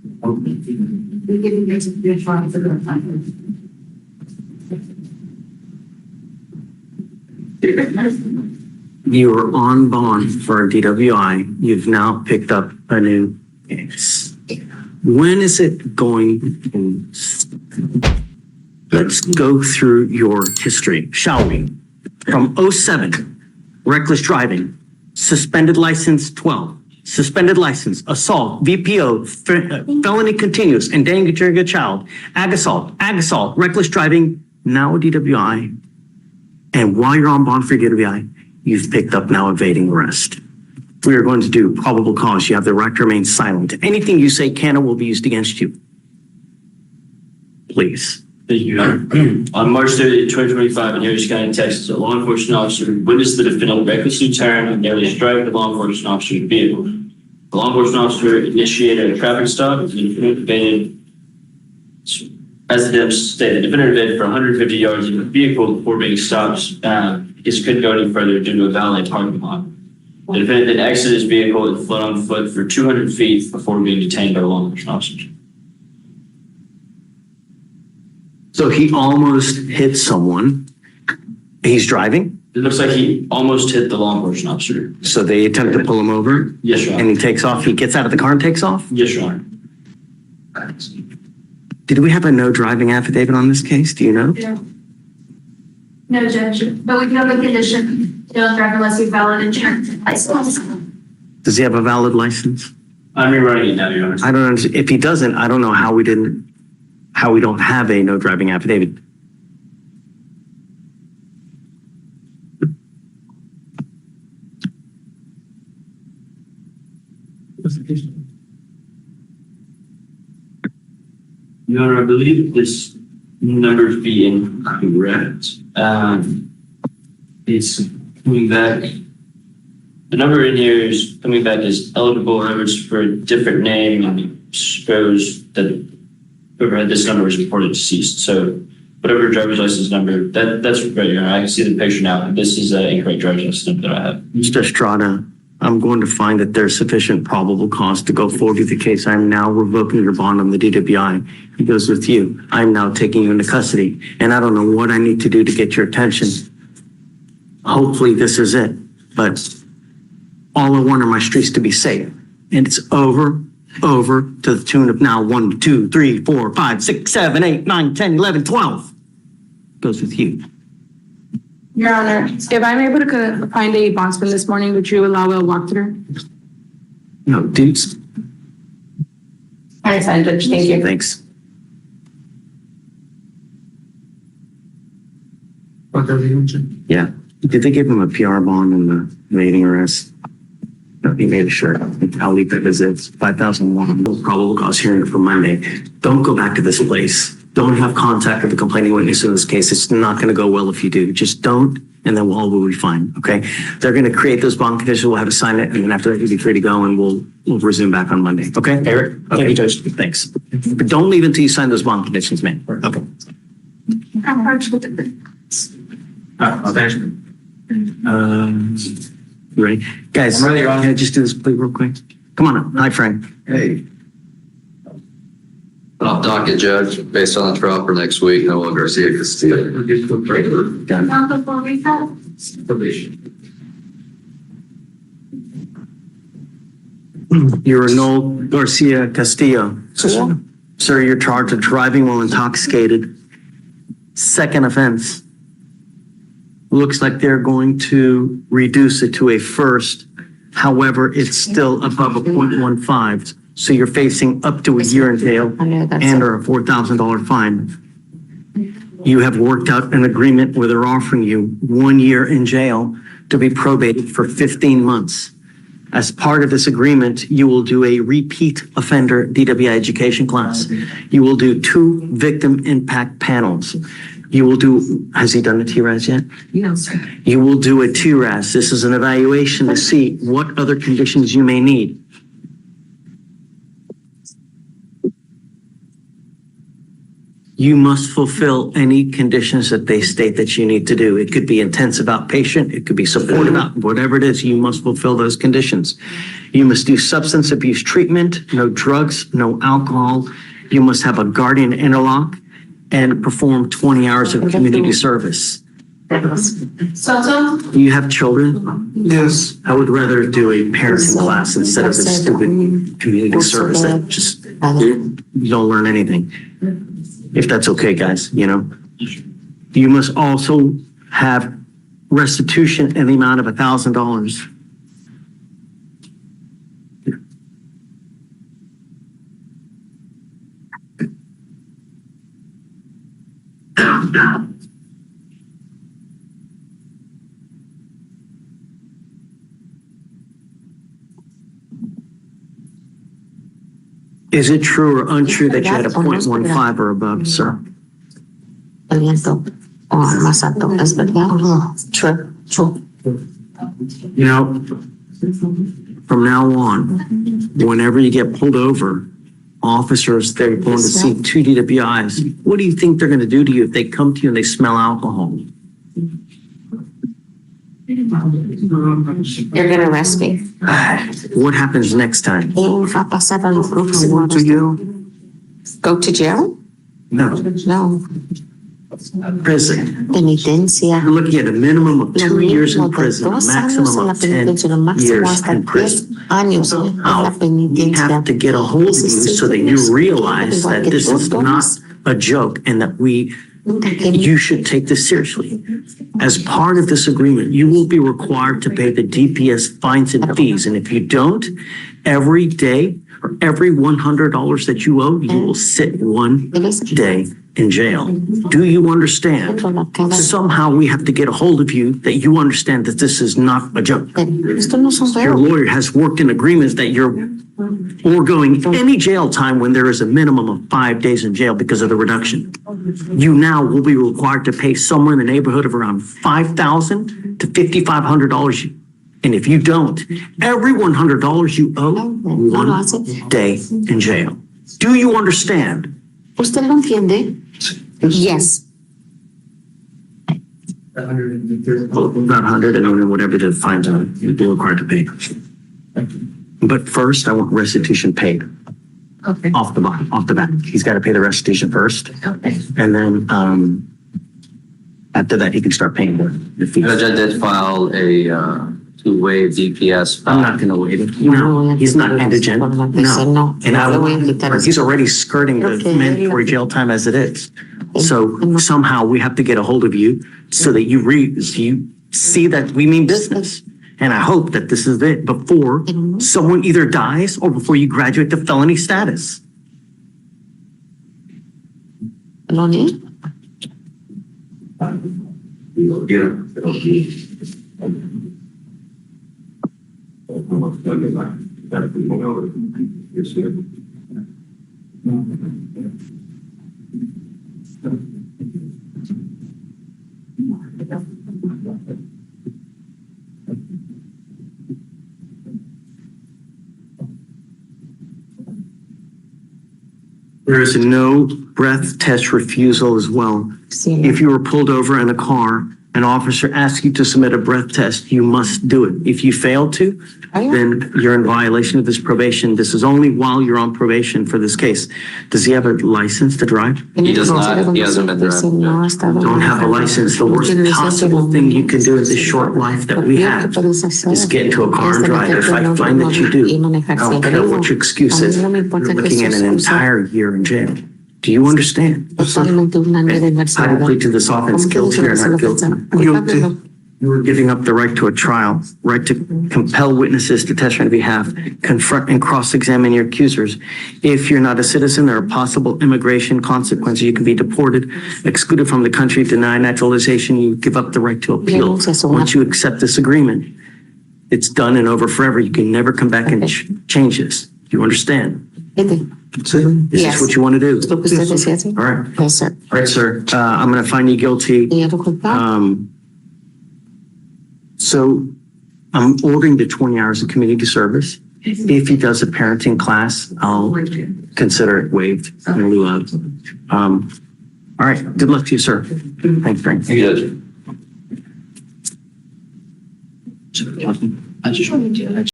We can get some good funds for the time. You were on bond for a DWI. You've now picked up a new case. When is it going to stop? Let's go through your history, shall we? From '07, reckless driving, suspended license 12, suspended license, assault, VPO, felony continuous, endangering a child, ag assault, reckless driving, now a DWI. And while you're on bond for DWI, you've picked up now evading arrest. We are going to do probable cause. You have the right to remain silent. Anything you say can or will be used against you. Please. Thank you, Your Honor. On March 30th, 2025, in Harris County, Texas, a law enforcement officer witnessed the defendant recklessly turn and nearly strike the law enforcement officer's vehicle. The law enforcement officer initiated a traffic stop. The defendant evaded, as the stated, the defendant evaded for 150 yards in the vehicle before being stopped. He couldn't go any further due to a valet parking lot. The defendant then exited his vehicle and fled on foot for 200 feet before being detained by the law enforcement officers. So he almost hit someone. He's driving. It looks like he almost hit the law enforcement officer. So they attempt to pull him over. Yes, Your Honor. And he takes off. He gets out of the car and takes off. Yes, Your Honor. Did we have a no driving affidavit on this case? Do you know? No, Judge, but we do have a condition. You don't drive unless you have valid insurance license. Does he have a valid license? I'm rerunning it now, Your Honor. I don't understand. If he doesn't, I don't know how we don't have a no driving affidavit. Your Honor, I believe this number is being incorrect. It's coming back. The number in here is coming back as eligible, however, it's for a different name, and it shows that whoever had this number was reported deceased. So whatever driver's license number, that's right, Your Honor. I can see the picture now. This is an incorrect driver's license number that I have. Mr. Estrada, I'm going to find that there's sufficient probable cause to go forward with the case. I'm now revoking your bond on the DWI. It goes with you. I'm now taking you into custody, and I don't know what I need to do to get your attention. Hopefully this is it, but all I want are my streets to be safe. And it's over to the tune of now 1, 2, 3, 4, 5, 6, 7, 8, 9, 10, 11, 12. Goes with you. Your Honor, if I'm able to find a bondsman this morning, would you allow a walkthrough? No, dudes. I understand, Judge. Thank you. Thanks. Yeah. Did they give him a PR bond on the evading arrest? No, he made a shirt. I'll leave the visits. 5,001. Probable cause hearing for Monday. Don't go back to this place. Don't have contact with the complaining witness in this case. It's not going to go well if you do. Just don't, and then all will be fine. Okay. They're going to create those bond conditions. We'll have to sign it, and then after that, you'll be free to go, and we'll resume back on Monday. Okay, Eric. Okay. Thank you, Judge. Thanks. But don't leave until you sign those bond conditions, man. Okay. You ready? Guys, I'm ready, Ron. can I just do this plea real quick? Come on up. Hi, Frank. Hey. Off docket, Judge, based on the trial for next week, Noah Garcia Castillo. Done. Not before we have. You're Noel Garcia Castillo. Sir, you're charged with driving while intoxicated. Second offense. Looks like they're going to reduce it to a first. However, it's still above a 0.15. So you're facing up to a year in jail and or a $4,000 fine. You have worked out an agreement where they're offering you 1 year in jail to be probated for 15 months. As part of this agreement, you will do a repeat offender DWI education class. You will do 2 victim impact panels. You will do, has he done a TRAS yet? No, sir. You will do a TRAS. This is an evaluation to see what other conditions you may need. You must fulfill any conditions that they state that you need to do. It could be intensive outpatient, it could be supportive out, whatever it is, you must fulfill those conditions. You must do substance abuse treatment, no drugs, no alcohol. You must have a guardian interlock and perform 20 hours of community service. Soto? You have children? Yes. I would rather do a parenting class instead of this stupid community service that just, you don't learn anything. If that's okay, guys, you know? You must also have restitution in the amount of $1,000. Is it true or untrue that you had a 0.15 or above, sir? El viento o más alto, ¿es verdad? True. True. You know, from now on, whenever you get pulled over, officers, they're going to see two DWIs. What do you think they're going to do to you if they come to you and they smell alcohol? You're gonna arrest me. What happens next time? Va a pasar a lo próximo. Go to jail? No, No. prison. Penitencia. You're looking at a minimum of Lo 2 years in mismo de prison, a 2 años en maximum la of 10 penitencia, lo máximo years hasta in 10 prison. años en la Now, you penitencia. have to get a hold of you so that you realize that this is not a joke and that you should take this seriously. As part of this agreement, you will be required to pay the DPS fines and fees. And if you don't, every day or every $100 that you owe, you will sit 1 day in jail. Do you understand? Somehow we have to get a hold of you that you understand that this is not a joke. Esto no son Your juegos. lawyer has worked in agreements that you're foregoing any jail time when there is a minimum of 5 days in jail because of the reduction. You now will be required to pay somewhere in the neighborhood of around $5,000 to $5,500. And if you don't, every $100 you owe, 1 day in jail. Do you understand? ¿Usted lo entiende? Yes. About 100 and whatever the fines are, you'll be required to pay. But first, I want restitution paid. Okay. Off the bat. He's got to pay the restitution first. Okay. And then, after that, he can start paying the fees. Judge, I did file to waive DPS. I'm not going to waive it. No, he's not indigent. No. And he's already skirting the mandatory jail time as it is. So somehow we have to get a hold of you so that you see that we mean business. And I hope that this is it before someone either dies or before you graduate to felony status. ¿Lo need? There is no breath test refusal as well. If you were pulled over in a car, an officer asks you to submit a breath test, you must do it. If you fail to, then you're in violation of this probation. This is only while you're on probation for this case. Does he have a license to drive? He does not. He hasn't been driving. Don't have a license. The worst possible thing you can do in this short life that we have is get into a car and drive. If I find that you do, I don't care what your excuse is, you're looking at an entire year in jail. Do you understand? I plead to this offense guilty or not guilty. Guilty. You are giving up the right to a trial, right to compel witnesses to testify on behalf, confront and cross-examine your accusers. If you're not a citizen, there are possible immigration consequences. You can be deported, excluded from the country, denied naturalization. You give up the right to appeal. Once you accept this agreement, it's done and over forever. You can never come back and change this. Do you understand? This is what you want to do. All right. Yes, sir. All right, sir. I'm going to find you guilty. So I'm ordering the 20 hours of community service. If he does a parenting class, I'll consider it waived in lieu of. All right, good luck to you, sir. Thanks, Frank. Thank you, Judge. I just wanted to